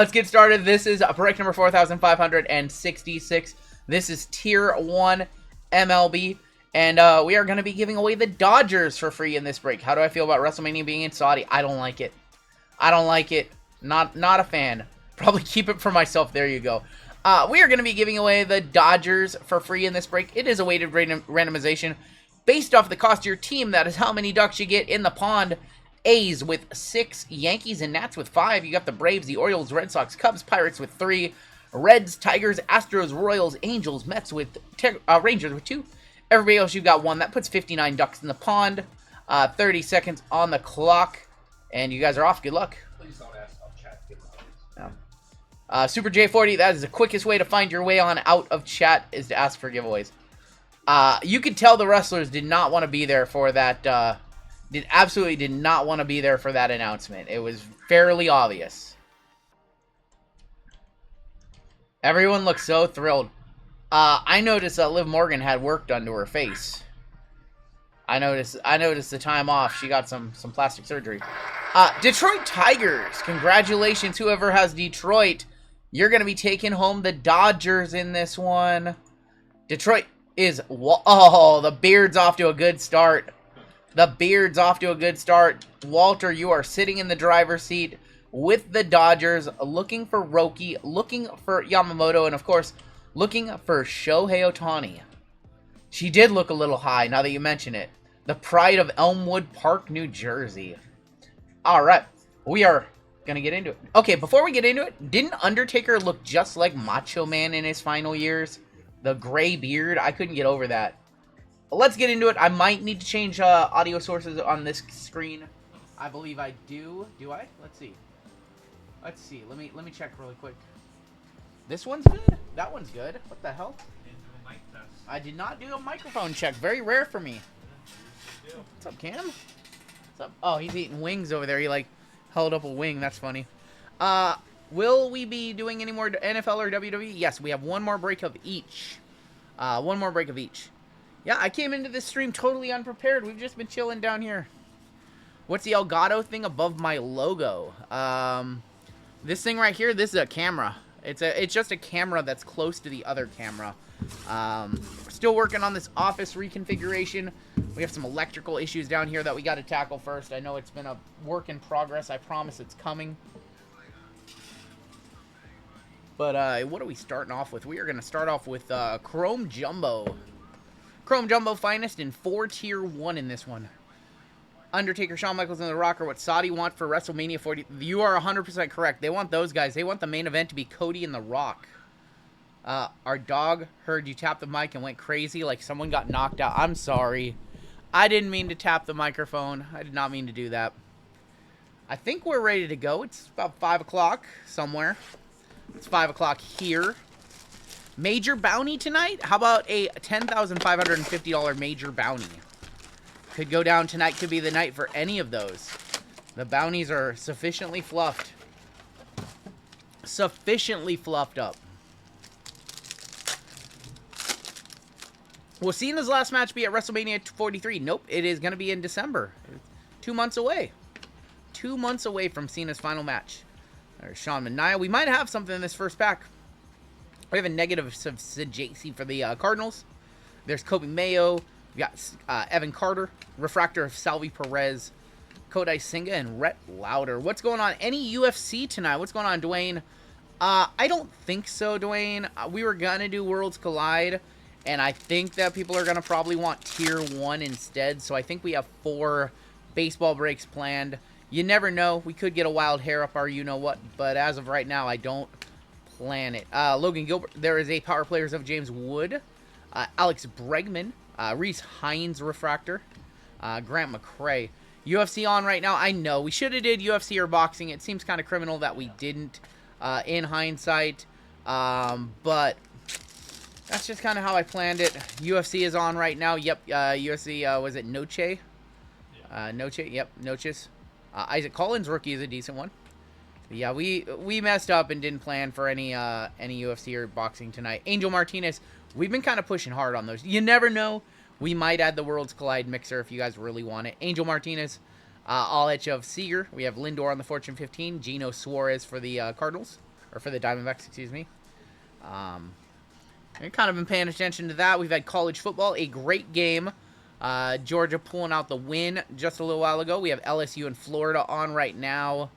Let's get started. This is break number 4566. This is Tier 1 MLB. And we are going to be giving away the Dodgers for free in this break. How do I feel about WrestleMania being in Saudi? I don't like it. I don't like it. Not a fan. Probably keep it for myself. There you go. We are going to be giving away the Dodgers for free in this break. It is a weighted randomization based off the cost of your team. That is how many ducks you get in the pond. A's with 6, Yankees and Nats with 5. You got the Braves, the Orioles, Red Sox, Cubs, Pirates with 3, Reds, Tigers, Astros, Royals, Angels, Mets with Rangers with 2. Everybody else, you got 1. That puts 59 ducks in the pond. 30 seconds on the clock, and you guys are off. Good luck. Please don't ask about chat. Super J40, that is the quickest way to find your way on out of chat, is to ask for giveaways. You could tell the wrestlers did not want to be there for that. Absolutely did not want to be there for that announcement. It was fairly obvious. Everyone looks so thrilled. I noticed that Liv Morgan had work done to her face. I noticed the time off. She got some plastic surgery. Detroit Tigers. Congratulations, whoever has Detroit. You're going to be taking home the Dodgers in this one. Detroit is... Oh, the Beard's off to a good start. The Beard's off to a good start. Walter, you are sitting in the driver's seat with the Dodgers, looking for Roki, looking for Yamamoto, and of course, looking for Shohei Ohtani. She did look a little high, now that you mention it. The pride of Elmwood Park, New Jersey. Alright, we are going to get into it. Okay, before we get into it, didn't Undertaker look just like Macho Man in his final years? The gray beard, I couldn't get over that. Let's get into it. I might need to change audio sources on this screen. I believe I do. Do I? Let's see. Let's see. Let me check really quick. This one's good. That one's good. What the hell? I did not do a microphone check. Very rare for me. What's up, Cam? What's up? Oh, he's eating wings over there. He like held up a wing. That's funny. Will we be doing any more NFL or WWE? Yes, we have one more break of each. One more break of each. Yeah, I came into this stream totally unprepared. We've just been chilling down here. What's the Elgato thing above my logo? This thing right here, this is a camera. It's just a camera that's close to the other camera. Still working on this office reconfiguration. We have some electrical issues down here that we got to tackle first. I know it's been a work in progress. I promise it's coming. But what are we starting off with? We are going to start off with Chrome Jumbo. Chrome Jumbo Finest in 4 Tier 1 in this one. Undertaker, Shawn Michaels, and The Rock are what Saudi want for WrestleMania 40. You are 100% correct. They want those guys. They want the main event to be Cody and The Rock. Our dog heard you tap the mic and went crazy like someone got knocked out. I'm sorry. I didn't mean to tap the microphone. I did not mean to do that. I think we're ready to go. It's about 5 o'clock somewhere. It's 5 o'clock here. Major bounty tonight? How about a $10,550 major bounty? Could go down tonight. Could be the night for any of those. The bounties are sufficiently fluffed. Sufficiently fluffed up. Will Cena's last match be at WrestleMania 43? Nope. It is going to be in December. 2 months away. 2 months away from Cena's final match. There's Sean Mania. We might have something in this first pack. We have a negative of JC for the Cardinals. There's Kobe Mayo. We got Evan Carter. Refractor of Salvi Perez. Kodai Senga and Rhett Lauder. What's going on? Any UFC tonight? What's going on, Dwayne? I don't think so, Dwayne. We were going to do Worlds Collide. And I think that people are going to probably want Tier 1 instead. So I think we have 4 baseball breaks planned. You never know. We could get a wild hair up our you-know-what. But as of right now, I don't plan it. Logan Gilbert. There is a Power Players of James Wood. Alex Bregman. Reese Hines Refractor. Grant McCrae. UFC on right now. I know. We should have did UFC or boxing. It seems kind of criminal that we didn't in hindsight. But that's just kind of how I planned it. UFC is on right now. Yep. UFC, was it Noche? Noche. Yep. Noches. Isaac Collins, rookie, is a decent one. But yeah, we messed up and didn't plan for any UFC or boxing tonight. Angel Martinez, we've been kind of pushing hard on those. You never know. We might add the Worlds Collide mixer if you guys really want it. Angel Martinez, All Edge of Seager. We have Lindor on the Fortune 15. Gino Suarez for the Cardinals. or for the Diamondbacks, excuse me. We've kind of been paying attention to that. We've had college football, a great game. Georgia pulling out the win just a little while ago. We have LSU and Florida on right now.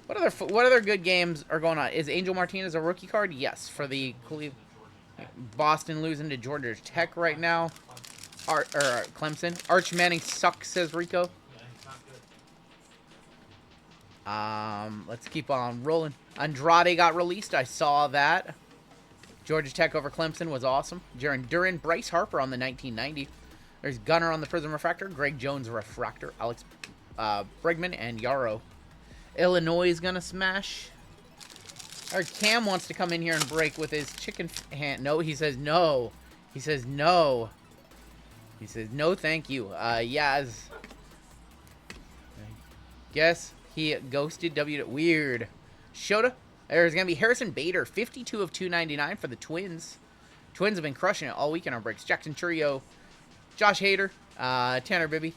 What other good games are going on? Is Angel Martinez a rookie card? Yes, for the Boston losing to Georgia Tech right now. Clemson. Arch Manning sucks, says Rico. Let's keep on rolling. Andrade got released. I saw that. Georgia Tech over Clemson was awesome. Jaron Duran, Bryce Harper on the 1990. There's Gunner on the Prism Refractor. Greg Jones Refractor. Alex Bregman and Yarrow. Illinois is gonna smash. Our Cam wants to come in here and break with his chicken hand. No, he says no. He says no. He says no, thank you. Yaz. Guess he ghosted W. Weird. Shota. There's going to be Harrison Bader, 52 of 299 for the Twins. Twins have been crushing it all week in our breaks. Jackson Churio, Josh Hader, Tanner Bibby.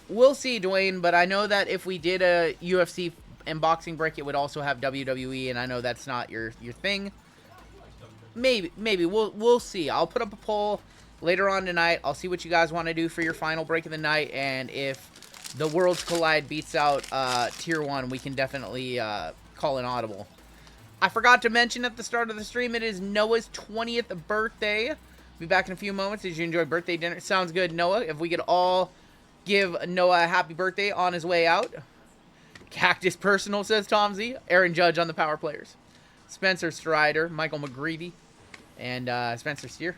We'll see, Dwayne, but I know that if we did a UFC and boxing break, it would also have WWE, and I know that's not your thing. Maybe. We'll see. I'll put up a poll later on tonight. I'll see what you guys want to do for your final break of the night, and if the Worlds Collide beats out Tier 1, we can definitely call an audible. I forgot to mention at the start of the stream, it is Noah's 20th birthday. Be back in a few moments. Did you enjoy birthday dinner? Sounds good, Noah. If we could all give Noah a happy birthday on his way out. Cactus Personal, says Tom Z. Aaron Judge on the power players. Spencer Strider, Michael McGreevy, and Spencer Steer.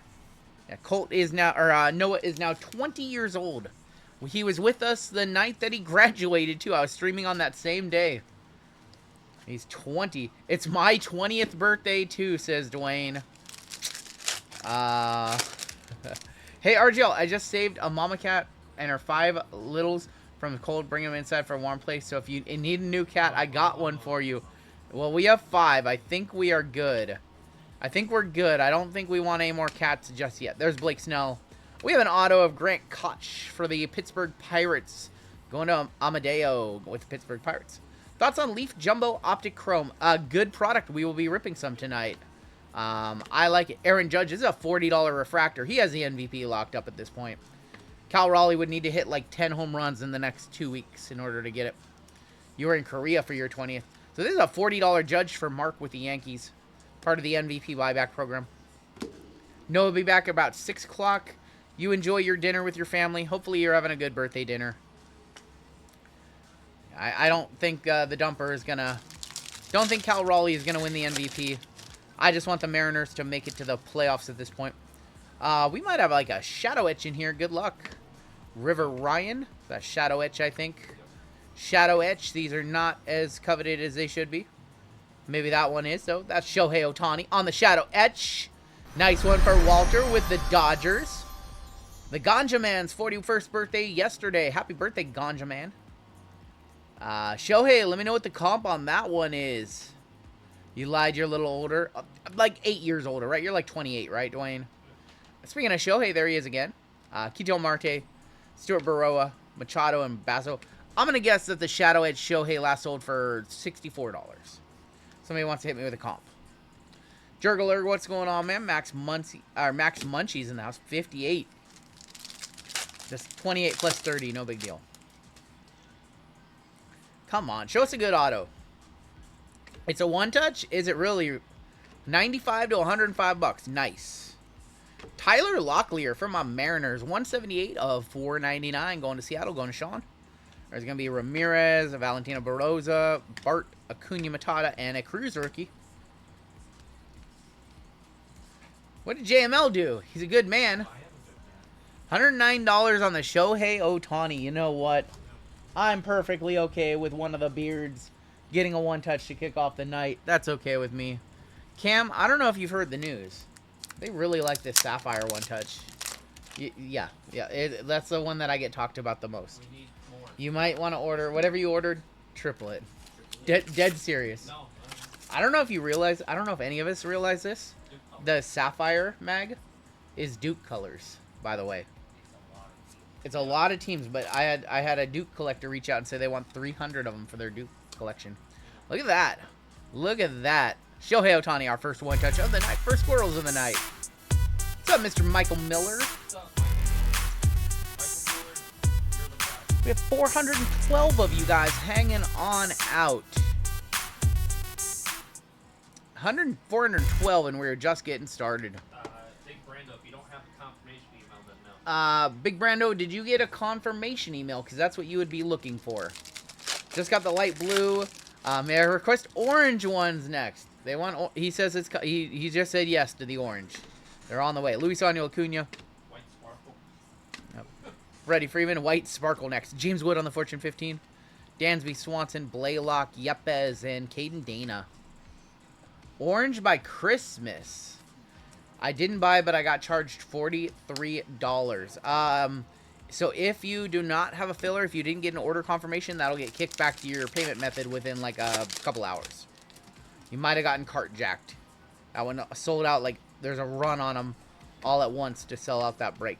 Yeah, Noah is now 20 years old. He was with us the night that he graduated, too. I was streaming on that same day. He's 20. It's my 20th birthday, too, says Dwayne. Hey, RGL, I just saved a mama cat and her 5 littles from the cold. Bring them inside for a warm place. So if you need a new cat, I got one for you. Well, we have 5. I think we are good. I think we're good. I don't think we want any more cats just yet. There's Blake Snell. We have an auto of Grant Koch for the Pittsburgh Pirates. Going to Amadeo with the Pittsburgh Pirates. Thoughts on Leaf Jumbo Optic Chrome? A good product. We will be ripping some tonight. I like it. Aaron Judge is a $40 refractor. He has the MVP locked up at this point. Cal Raleigh would need to hit like 10 home runs in the next 2 weeks in order to get it. You were in Korea for your 20th. So this is a $40 Judge for Mark with the Yankees. Part of the MVP buyback program. Noah will be back about 6 o'clock. You enjoy your dinner with your family. Hopefully you're having a good birthday dinner. I don't think the dumper is going to... Don't think Cal Raleigh is going to win the MVP. I just want the Mariners to make it to the playoffs at this point. We might have like a Shadow Etch in here. Good luck. River Ryan. That's Shadow Etch, I think. Shadow Etch. These are not as coveted as they should be. Maybe that one is, though. That's Shohei Ohtani on the Shadow Etch. Nice one for Walter with the Dodgers. The Ganja Man's 41st birthday yesterday. Happy birthday, Ganja Man. Shohei, let me know what the comp on that one is. You lied, you're a little older. Like 8 years older, right? You're like 28, right, Dwayne? Speaking of Shohei, there he is again. Ketel Marte, Stuart Baroa, Machado, and Basso. I'm going to guess that the Shadow Edge Shohei last sold for $64. Somebody wants to hit me with a comp. Jurgler, what's going on, man? Max Munchie's in the house. 58. Just 28 plus 30, no big deal. Come on, show us a good auto. It's a one-touch? Is it really? 95 to 105 bucks. Nice. Tyler Locklear from my Mariners. 178 of 499. Going to Seattle. Going to Sean. There's going to be Ramirez, Valentino Baroza, Bart, Acuna Matata, and a Cruz rookie. What did JML do? He's a good man. $109 on the Shohei Ohtani. You know what? I'm perfectly okay with one of the beards getting a one-touch to kick off the night. That's okay with me. Cam, I don't know if you've heard the news. They really like this Sapphire one-touch. Yeah. That's the one that I get talked about the most. You might want to order, whatever you ordered, triple it. Dead serious. I don't know if you realize, I don't know if any of us realize this. The Sapphire mag is Duke colors, by the way. It's a lot of teams, but I had a Duke collector reach out and say they want 300 of them for their Duke collection. Look at that. Look at that. Shohei Ohtani, our first one touch of the night. First squirrels of the night. What's up, Mr. Michael Miller? What's up, Michael Miller? You're the best. We have 412 of you guys hanging on out. 412, and we're just getting started. Big Brando, if you don't have the confirmation email, then no. Big Brando, did you get a confirmation email? Because that's what you would be looking for. Just got the light blue. May I request orange ones next? They want. He says it's. He just said yes to the orange. They're on the way. Luis Daniel Acuna. White Sparkle. Yep. Freddie Freeman, White Sparkle next. James Wood on the Fortune 15. Dansby Swanson, Blaylock, Yepes, and Caden Dana. Orange by Christmas. I didn't buy, but I got charged $43. So if you do not have a filler, if you didn't get an order confirmation, that'll get kicked back to your payment method within like a couple hours. You might have gotten cart jacked. That one sold out, like there's a run on them all at once to sell out that break.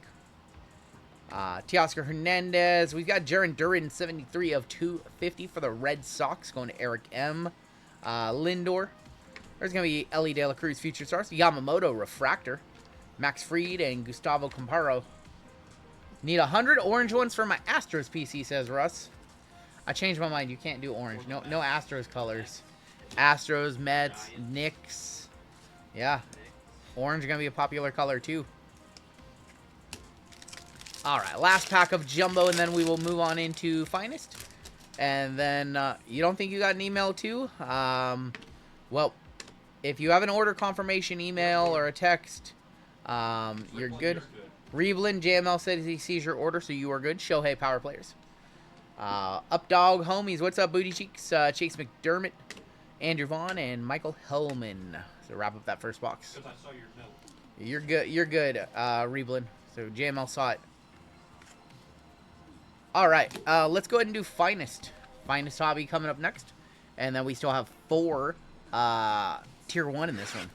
Teoscar Hernandez. We've got Jaron Duran, 73 of 250 for the Red Sox, going to Eric M. Lindor. There's going to be Ellie De La Cruz Future Stars, Yamamoto Refractor, Max Fried, and Gustavo Comparo. Need 100 orange ones for my Astros PC, says Russ. I changed my mind. You can't do orange. No Astros colors. Astros, Mets, Knicks. Yeah. Orange is going to be a popular color, too. All right. Last pack of Jumbo, and then we will move on into Finest. And then, you don't think you got an email, too? Well, if you have an order confirmation email or a text, you're good. Revelin JML says he sees your order, so you are good. Shohei Power Players. Updog Homies, what's up, Booty Cheeks? Chase McDermott, Andrew Vaughn, and Michael Hellman. So wrap up that first box. Because I saw your note. You're good. You're good, Revelin. So JML saw it. All right, let's go ahead and do Finest. Finest Hobby coming up next, and then we still have 4 Tier 1 in this one.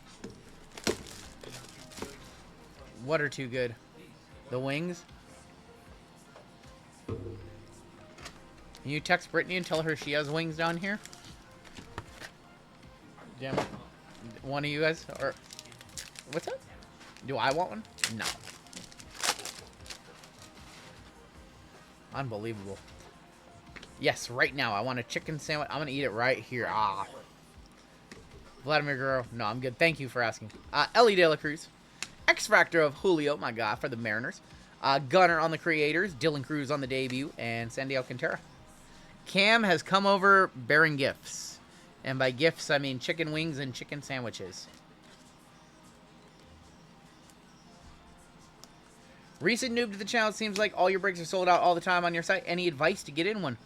What are too good? The wings? Can you text Brittany and tell her she has wings down here? Damn it. One of you guys? Or what's that? Do I want one? No. Unbelievable. Yes, right now. I want a chicken sandwich. I'm going to eat it right here. Ah. Vladimir Guerrero. No, I'm good. Thank you for asking. Ellie De La Cruz. X-Factor of Julio, my God, for the Mariners. Gunner on the Creators. Dylan Cruz on the debut. And Sandy Alcantara. Cam has come over bearing gifts. And by gifts, I mean chicken wings and chicken sandwiches. Recent noob to the channel. It seems like all your breaks are sold out all the time on your site. Any advice to get in one?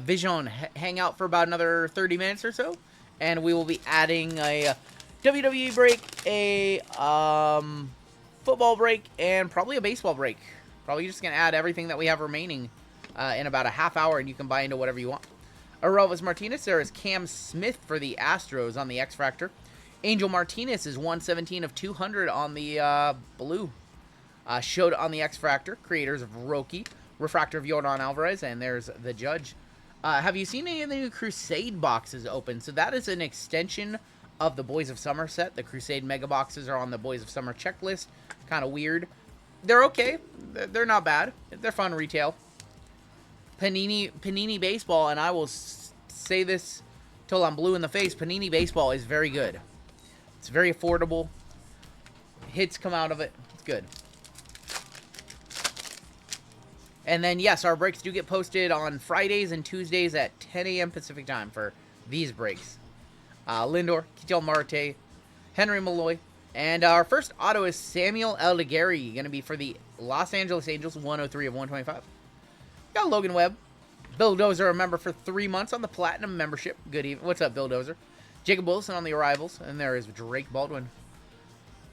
Vision, hang out for about another 30 minutes or so. And we will be adding a WWE break, a football break, and probably a baseball break. Probably just going to add everything that we have remaining in about a half hour, and you can buy into whatever you want. Arovis Martinez, there is Cam Smith for the Astros on the X-Factor. Angel Martinez is 117 of 200 on the blue. Showed on the X-Factor. Creators of Roki. Refractor of Yordan Alvarez, and there's the Judge. Have you seen any of the new Crusade boxes open? So that is an extension of the Boys of Summer set. The Crusade Mega Boxes are on the Boys of Summer checklist. Kind of weird. They're okay. They're not bad. They're fun retail. Panini Baseball, and I will say this till I'm blue in the face, Panini Baseball is very good. It's very affordable. Hits come out of it. It's good. And then, yes, our breaks do get posted on Fridays and Tuesdays at 10 a.m. Pacific time for these breaks. Lindor, Ketel Marte, Henry Malloy, and our first auto is Samuel Aldegari, going to be for the Los Angeles Angels, 103 of 125. Got Logan Webb. Bill Dozer, a member for 3 months on the Platinum membership. Good evening. What's up, Bill Dozer? Jacob Wilson on the Arrivals, and there is Drake Baldwin.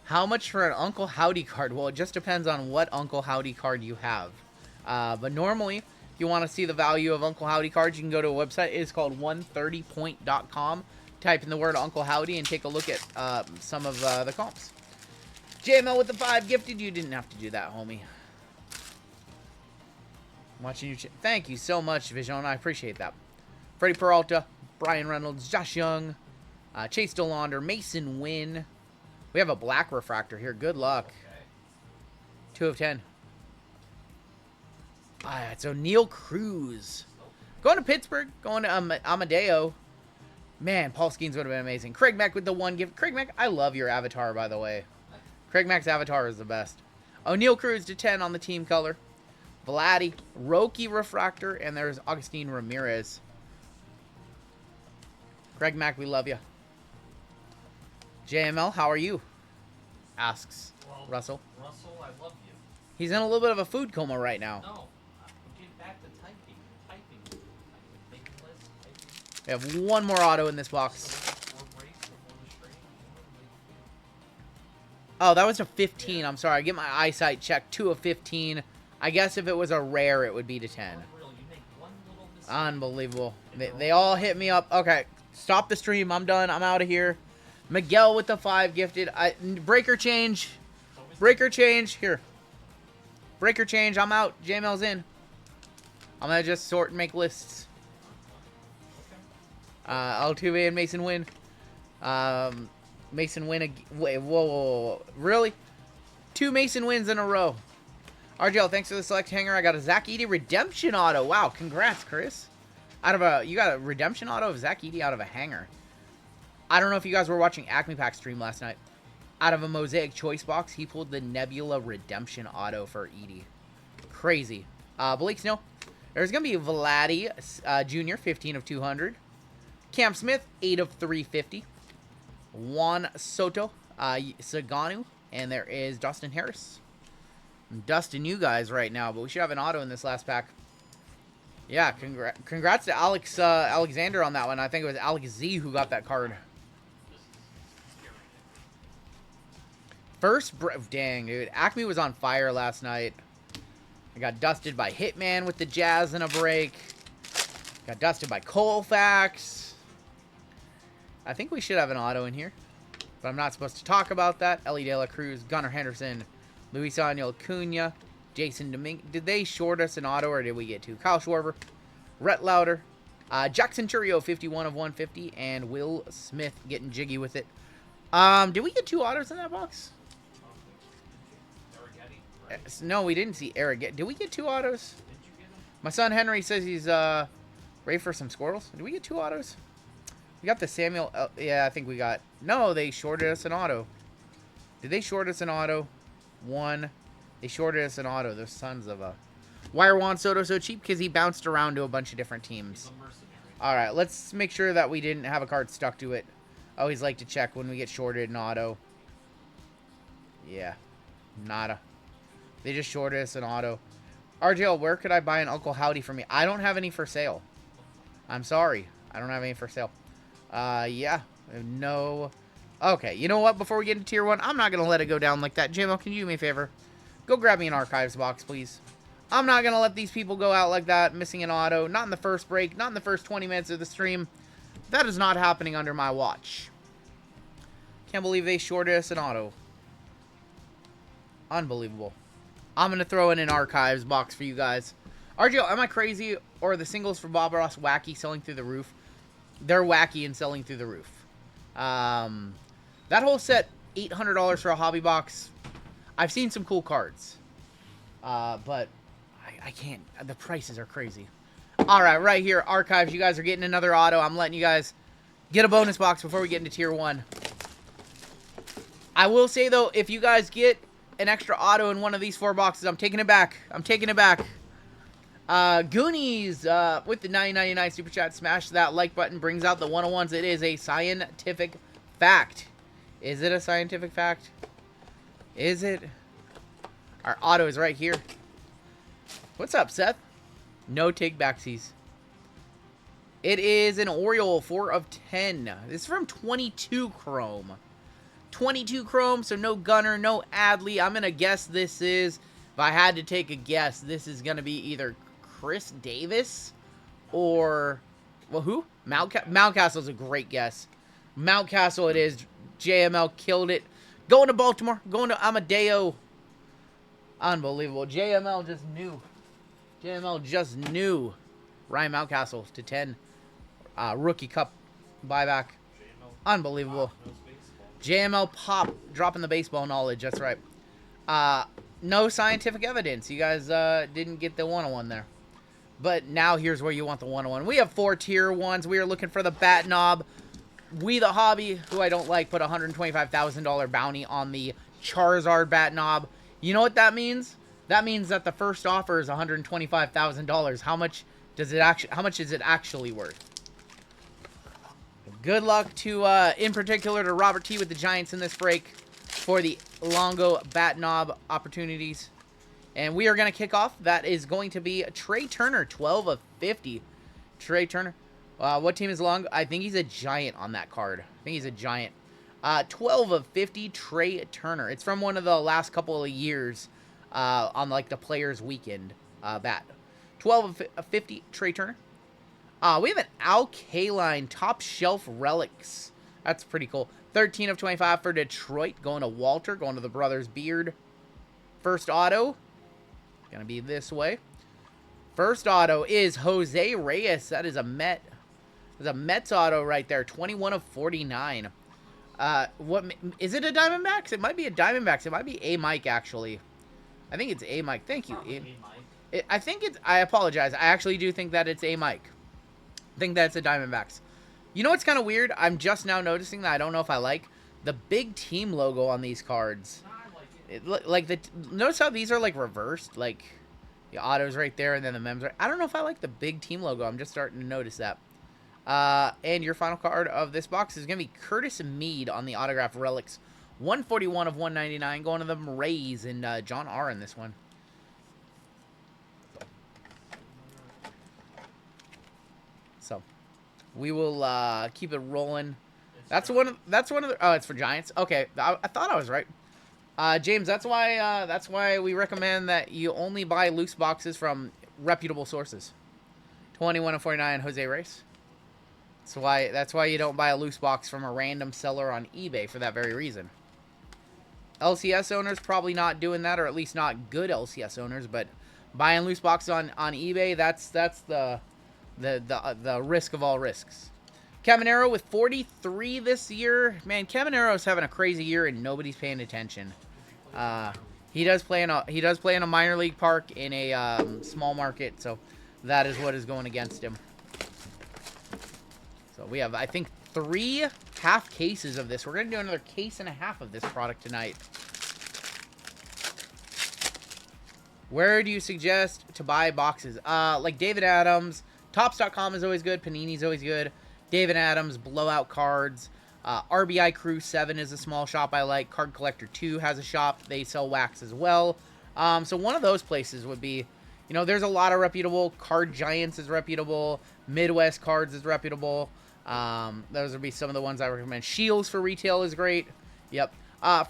How much for an Uncle Howdy card? Well, it just depends on what Uncle Howdy card you have. But normally, if you want to see the value of Uncle Howdy cards, you can go to a website. It's called 130point.com. Type in the word Uncle Howdy and take a look at some of the comps. JML with the 5 gifted. You didn't have to do that, homie. Watching you. Thank you so much, Vision. I appreciate that. Freddie Peralta, Brian Reynolds, Josh Young, Chase DeLaunder, Mason Wynn. We have a black refractor here. Good luck. Okay. 2 of 10. It's O'Neal Cruz. Going to Pittsburgh. Going to Amadeo. Man, Paul Skeens would have been amazing. Craig Mack with the 1 gift. Craig Mack, I love your avatar, by the way. Craig Mack's avatar is the best. O'Neal Cruz to 10 on the team color. Vladdy, Roki refractor, and there's Augustine Ramirez. Craig Mack, we love you. JML, how are you? Asks Russell. Russell, I love you. He's in a little bit of a food coma right now. No, get back to typing. Making lists, typing. We have one more auto in this box. 4 breaks before the stream. Oh, that was a 15. I'm sorry. I get my eyesight checked. 2 of 15. I guess if it was a rare, it would be to 10. Unreal, you make one little mistake. Unbelievable. They all hit me up. Okay, stop the stream. I'm done. I'm out of here. Miguel with the 5 gifted. Breaker change. Breaker change. Here. Breaker change. I'm out. JML's in. I'm going to just sort and make lists. Altuve and Mason Wynn. Mason Wynn. Wait, whoa. Really? 2 Mason Wins in a row. RGL, thanks for the select hanger. I got a Zach Edey redemption auto. Wow, congrats, Chris. You got a redemption auto of Zach Edey out of a hanger. I don't know if you guys were watching Acme Pack stream last night. Out of a Mosaic Choice box, he pulled the Nebula redemption auto for Edey. Crazy. Blake Snow. There's going to be Vladdy Jr., 15 of 200. Cam Smith, 8 of 350. Juan Soto, Saganu. And there is Dustin Harris. I'm dusting you guys right now, but we should have an auto in this last pack. Yeah, congrats to Alex Alexander on that one. I think it was Alex Z who got that card. Dang, dude. Acme was on fire last night. I got dusted by Hitman with the Jazz in a break. Got dusted by Colfax. I think we should have an auto in here, but I'm not supposed to talk about that. Ellie De La Cruz, Gunnar Henderson, Luis Angel Acuna, Jason Dominguez. Did they short us an auto or did we get 2? Kyle Schwarber, Rhett Lauder, Jackson Churio, 51 of 150, and Will Smith getting jiggy with it. Did we get 2 autos in that box? No, we didn't see Eric. Did we get 2 autos? My son Henry says he's ready for some squirrels. Did we get 2 autos? We got the Samuel. Yeah, I think we got. No, they shorted us an auto. Did they short us an auto? 1. They shorted us an auto. Those sons of a. Why are Juan Soto so cheap? Because he bounced around to a bunch of different teams. All right, let's make sure that we didn't have a card stuck to it. I always like to check when we get shorted an auto. Yeah, nada. They just shorted us an auto. RGL, where could I buy an Uncle Howdy for me? I don't have any for sale. I'm sorry. I don't have any for sale. Yeah. No. Okay, you know what? Before we get into Tier 1, I'm not going to let it go down like that. JMO, can you do me a favor? Go grab me an archives box, please. I'm not going to let these people go out like that, missing an auto. Not in the first break. Not in the first 20 minutes of the stream. That is not happening under my watch. Can't believe they shorted us an auto. Unbelievable. I'm going to throw in an archives box for you guys. RGL, am I crazy? Or are the singles for Bob Ross wacky selling through the roof? They're wacky and selling through the roof. That whole set, $800 for a hobby box. I've seen some cool cards. But I can't. The prices are crazy. All right, right here, archives. You guys are getting another auto. I'm letting you guys get a bonus box before we get into Tier 1. I will say, though, if you guys get an extra auto in one of these 4 boxes, I'm taking it back. I'm taking it back. Goonies with the $9.99 super chat. Smash that like button. Brings out the 101s. It is a scientific fact. Is it a scientific fact? Is it? Our auto is right here. What's up, Seth? No take backsies. It is an Oriole 4 of 10. This is from 22 Chrome. 22 Chrome, so no Gunner, no Adley. I'm going to guess this is, if I had to take a guess, this is going to be either Chris Davis or, well, who? Mountcastle's a great guess. Mountcastle it is. JML killed it. Going to Baltimore. Going to Amadeo. Unbelievable. JML just knew. JML just knew. Ryan Mountcastle to 10. Rookie Cup buyback. JML Unbelievable. Knows baseball. JML Pop dropping the baseball knowledge. That's right. No scientific evidence. You guys didn't get the 101 there. But now here's where you want the 101. We have 4 tier 1s. We are looking for the bat knob. We the Hobby, who I don't like, put a $125,000 bounty on the Charizard bat knob. You know what that means? That means that the first offer is $125,000. How much does it actually? How much is it actually worth? Good luck to, in particular, to Robert T with the Giants in this break for the Longo bat knob opportunities. And we are going to kick off. That is going to be Trey Turner, 12 of 50. Trey Turner. What team is Longo? I think he's a Giant on that card. I think he's a Giant. 12 of 50, Trey Turner. It's from one of the last couple of years on, like, the Players' Weekend bat. 12 of 50, Trey Turner. We have an Al Kaline Top Shelf Relics. That's pretty cool. 13 of 25 for Detroit. Going to Walter. Going to the Brothers Beard. First auto. Gonna be this way. First auto is Jose Reyes. That is a Met. There's a Mets auto right there. 21 of 49. What is it? A Diamondbacks? It might be a Diamondbacks. It might be a Mike actually. I think it's a Mike. Thank you. I think it's. I apologize. I actually do think that it's a Mike. I think that's a Diamondbacks. You know what's kind of weird? I'm just now noticing that I don't know if I like the big team logo on these cards. Notice how these are like reversed, like the autos right there and then the mems right. I don't know if I like the big team logo. I'm just starting to notice that. And your final card of this box is gonna be Curtis Mead on the autograph relics, 141 of 199. Going to the Rays and John R in this one. So we will keep it rolling. That's one of the. Oh, it's for Giants. Okay, I thought I was right. James, that's why we recommend that you only buy loose boxes from reputable sources. 21 of 49, Jose Reyes. That's why you don't buy a loose box from a random seller on eBay for that very reason. LCS owners probably not doing that, or at least not good LCS owners, but buying loose boxes on eBay, that's the risk of all risks. Caminero with 43 this year. Man, Caminero's having a crazy year and nobody's paying attention. He does play in a minor league park in a small market, so that is what is going against him. So we have, I think, 3 half cases of this. We're going to do another case and a half of this product tonight. Where do you suggest to buy boxes? Like David Adams. Tops.com is always good. Panini's always good. David Adams, Blowout Cards. RBI Crew 7 is a small shop I like. Card Collector 2 has a shop. They sell wax as well. So one of those places would be, you know, there's a lot of reputable. Card Giants is reputable. Midwest Cards is reputable. Those would be some of the ones I recommend. Shields for retail is great. Yep.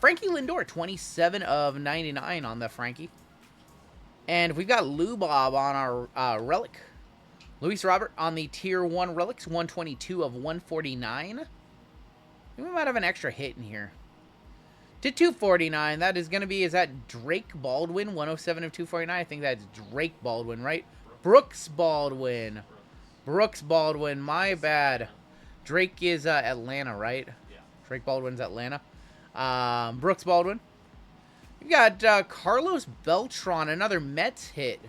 Frankie Lindor, 27 of 99 on the Frankie. And we've got Lou Bob on our relic. Luis Robert on the Tier 1 relics, 122 of 149. We might have an extra hit in here. To 249, that is going to be, is that Drake Baldwin, 107 of 249? I think that's Drake Baldwin, right? Brooks Baldwin. Brooks Baldwin, my bad. Drake is Atlanta, right? Yeah. Drake Baldwin's Atlanta. Brooks Baldwin. We've got Carlos Beltran, another Mets hit.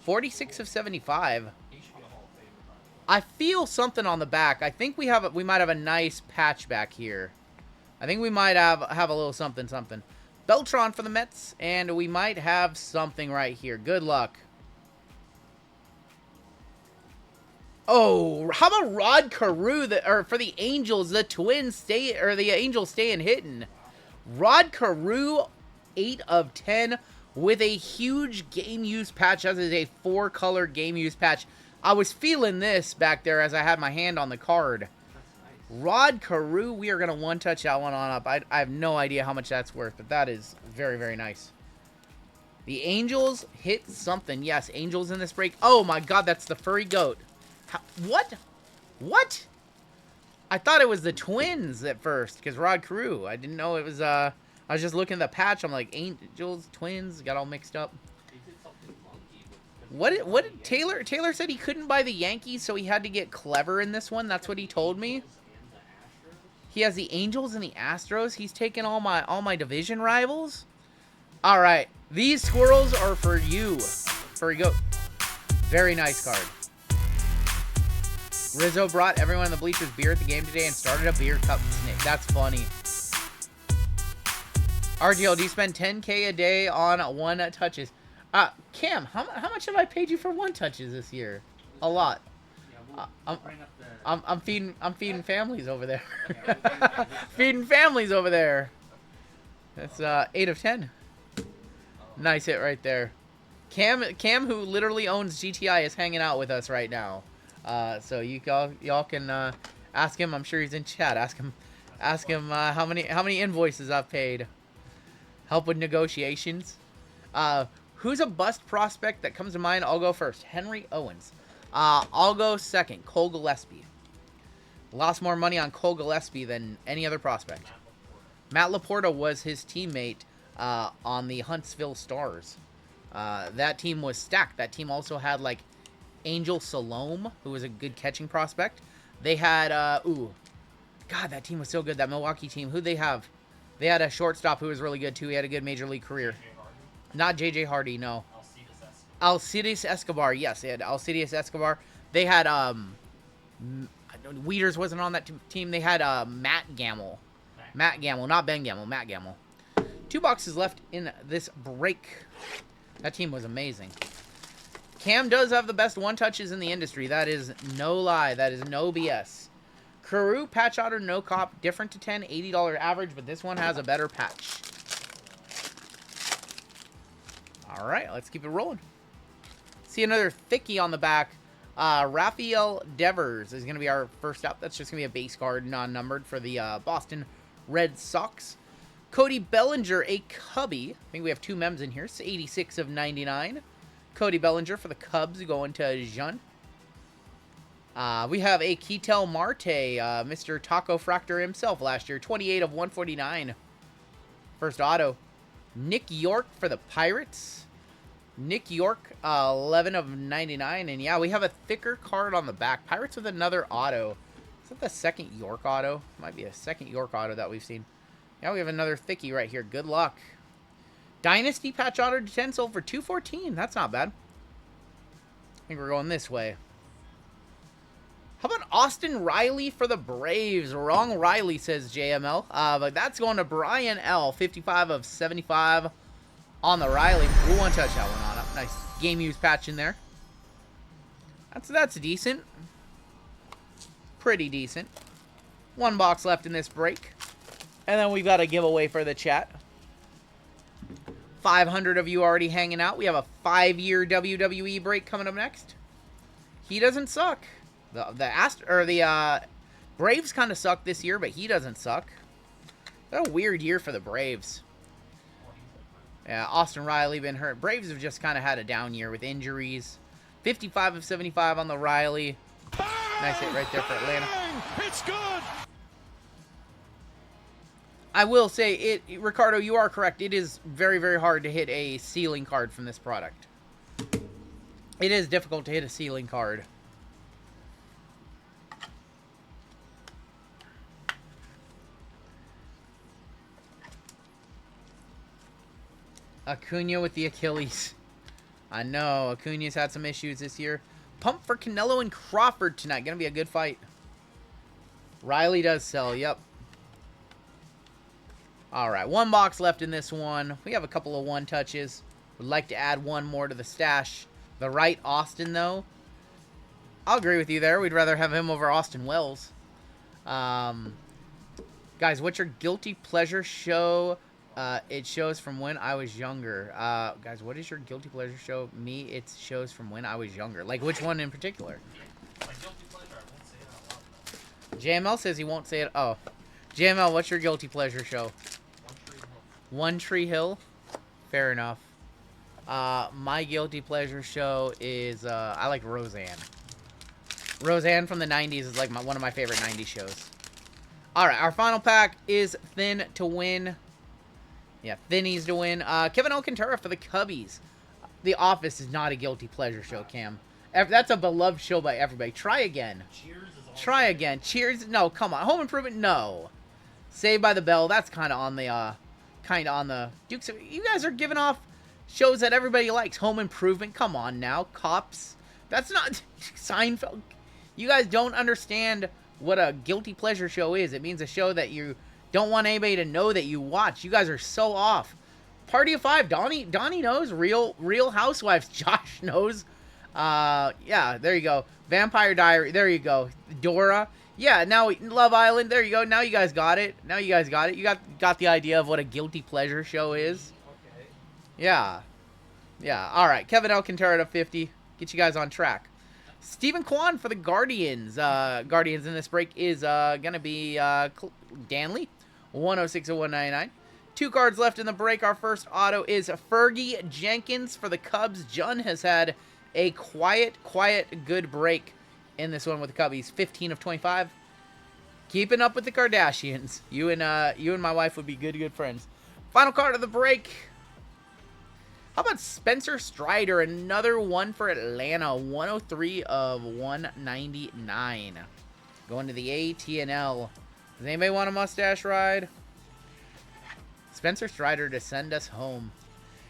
46 of 75. I feel something on the back. I think we might have a nice patch back here. I think we might have a little something. Beltran for the Mets, and we might have something right here. Good luck. Oh, how about Rod Carew for the Angels? The Angels staying hitting. Rod Carew, 8 of 10 with a huge game use patch. That is a 4-color game use patch. I was feeling this back there as I had my hand on the card. That's nice. Rod Carew, we are going to one-touch that one on up. I have no idea how much that's worth, but that is very, very nice. The Angels hit something. Yes, Angels in this break. Oh, my God, that's the furry goat. What? What? I thought it was the Twins at first, because Rod Carew. I didn't know it was, I was just looking at the patch. I'm like, Angels, Twins, got all mixed up. What did Taylor said he couldn't buy the Yankees, so he had to get clever in this one. That's what he told me. He has the Angels and the Astros. He's taking all my division rivals. All right, these squirrels are for you. For you. Very nice card. Rizzo brought everyone in the bleachers beer at the game today and started a beer cup. That's funny. RGL, do you spend 10K a day on one touches? Cam, how much have I paid you for one touches this year? A lot. Yeah, we'll bring up the... I'm feeding families over there. Feeding families over there. That's 8 of 10. Nice hit right there. Cam, who literally owns GTI, is hanging out with us right now. So y'all can ask him. I'm sure he's in chat. Ask him how many invoices I've paid. Help with negotiations. Who's a bust prospect that comes to mind? I'll go first. Henry Owens. I'll go second. Cole Gillespie. Lost more money on Cole Gillespie than any other prospect. Matt Laporta was his teammate on the Huntsville Stars. That team was stacked. That team also had like Angel Salome, who was a good catching prospect. They had God, that team was so good. That Milwaukee team. Who'd they have? They had a shortstop who was really good too. He had a good major league career. Not JJ Hardy, no. Alcides Escobar. Yes, they had Alcides Escobar. They had Weeders wasn't on that team. They had Matt Gamble. Matt Gamble, not Ben Gamble. Matt Gamble. 2 boxes left in this break. That team was amazing. Cam does have the best one touches in the industry. That is no lie. That is no BS. Carew, patch auto, no cop, different to 10, $80 average, but this one has a better patch. All right, let's keep it rolling. See another thickie on the back. Rafael Devers is going to be our first up. That's just going to be a base card, non-numbered, for the Boston Red Sox. Cody Bellinger, a Cubby. I think we have 2 mems in here. It's 86 of 99. Cody Bellinger for the Cubs going to Jean. We have a Ketel Marte, Mr. Taco Fractor himself last year. 28 of 149. First auto. Nick York for the Pirates. Nick York, 11 of 99. And yeah, we have a thicker card on the back. Pirates with another auto. Is that the second York auto? Might be a second York auto that we've seen. Yeah, we have another thickie right here. Good luck. Dynasty patch auto to 10 sold for 214. That's not bad. I think we're going this way. How about Austin Riley for the Braves? Wrong Riley, says JML. But that's going to Brian L. 55 of 75 on the Riley. We'll one touch that one on up. Nice game use patch in there. That's decent. Pretty decent. 1 box left in this break. And then we've got a giveaway for the chat. 500 of you already hanging out. We have a 5-year WWE break coming up next. He doesn't suck. The Braves kind of suck this year, but he doesn't suck. What a weird year for the Braves. Yeah, Austin Riley been hurt. Braves have just kind of had a down year with injuries. 55 of 75 on the Riley. Nice hit right there for Atlanta. It's good. I will say, Ricardo, you are correct. It is very, very hard to hit a ceiling card from this product. It is difficult to hit a ceiling card. Acuna with the Achilles. I know, Acuna's had some issues this year. Pump for Canelo and Crawford tonight. Gonna be a good fight. Riley does sell, yep. Alright, 1 box left in this one. We have a couple of 1 touches. Would like to add 1 more to the stash. The right Austin, though. I'll agree with you there. We'd rather have him over Austin Wells. Guys, what's your guilty pleasure show? It shows from when I was younger. Guys, what is your guilty pleasure show? Me, it shows from when I was younger. Like, which one in particular? My guilty pleasure, I won't say it out loud. JML says he won't say it. Oh. JML, what's your guilty pleasure show? One Tree Hill. Fair enough. My guilty pleasure show is, I like Roseanne. Roseanne from the 90s is like one of my favorite 90s shows. Alright, our final pack is Thin to Win. Yeah, Thinnies to win. Kevin Alcantara for the Cubbies. The Office is not a guilty pleasure show, Cam. That's a beloved show by everybody. Try again. Cheers is all. Try again. Cheers. No, come on. Home Improvement, no. Saved by the Bell. That's kind of on the Dukes. You guys are giving off shows that everybody likes. Home Improvement. Come on now. Cops. That's not Seinfeld. You guys don't understand what a guilty pleasure show is. It means a show that you don't want anybody to know that you watch. You guys are so off. Party of Five. Donnie knows. Real Housewives. Josh knows. Yeah, there you go. Vampire Diary. There you go. Dora. Yeah, now Love Island. There you go. Now you guys got it. You got the idea of what a guilty pleasure show is. Okay. Yeah. Yeah. All right. Kevin Alcantara to 50. Get you guys on track. Stephen Kwan for the Guardians. Guardians in this break is going to be Danley, 106 of 199. 2 cards left in the break. Our first auto is Fergie Jenkins for the Cubs. Jun has had a quiet, good break in this one with the Cubbies. 15 of 25. Keeping up with the Kardashians. You and my wife would be good friends. Final card of the break. How about Spencer Strider? Another one for Atlanta. 103 of 199. Going to the AT&L. Does anybody want a mustache ride? Spencer Strider to send us home.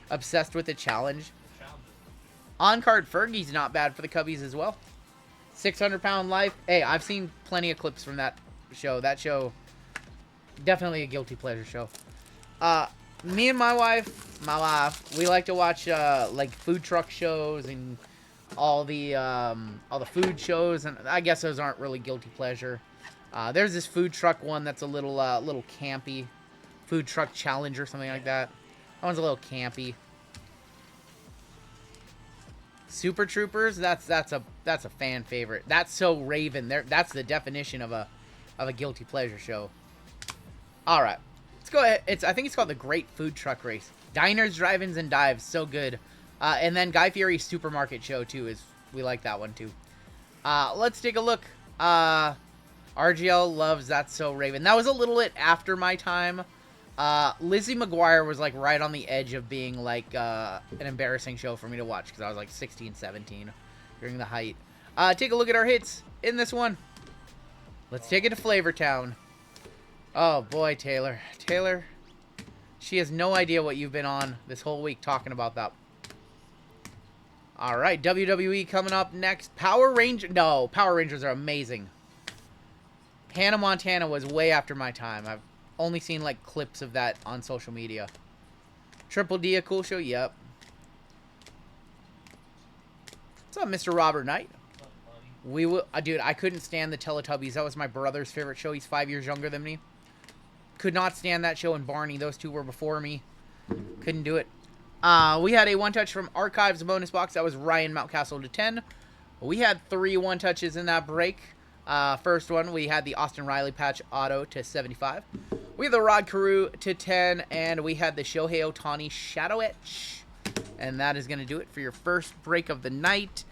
Obsessed with the challenge. On-card Fergie's not bad for the Cubbies as well. 600-pound life. Hey, I've seen plenty of clips from that show. That show, definitely a guilty pleasure show. Me and my wife, we like to watch like food truck shows and all the food shows, and I guess those aren't really guilty pleasure. There's this food truck one that's a little campy, food truck challenge or something like that. That one's a little campy. Super Troopers, that's a fan favorite. That's so Raven. That's the definition of a guilty pleasure show. All right. Let's go ahead. I think it's called the Great Food Truck Race. Diners, Drive-Ins, and Dives. So good. And then Guy Fieri's Supermarket Show, too. We like that one, too. Let's take a look. RGL loves That's So Raven. That was a little bit after my time. Lizzie McGuire was, like, right on the edge of being, like, an embarrassing show for me to watch. Because I was, like, 16, 17 during the height. Take a look at our hits in this one. Let's take it to Flavortown. Oh, boy, Taylor. Taylor, she has no idea what you've been on this whole week talking about that. All right, WWE coming up next. Power Rangers. No, Power Rangers are amazing. Hannah Montana was way after my time. I've only seen, like, clips of that on social media. Triple D, a cool show? Yep. What's up, Mr. Robert Knight? We will, dude, I couldn't stand the Teletubbies. That was my brother's favorite show. He's 5 years younger than me. Could not stand that show and Barney. Those two were before me. Couldn't do it. We had a one-touch from Archives bonus box. That was Ryan Mountcastle to 10. We had 3 one-touches in that break. First one, we had the Austin Riley patch auto to 75. We had the Rod Carew to 10. And we had the Shohei Ohtani Shadow Etch. And that is going to do it for your first break of the night.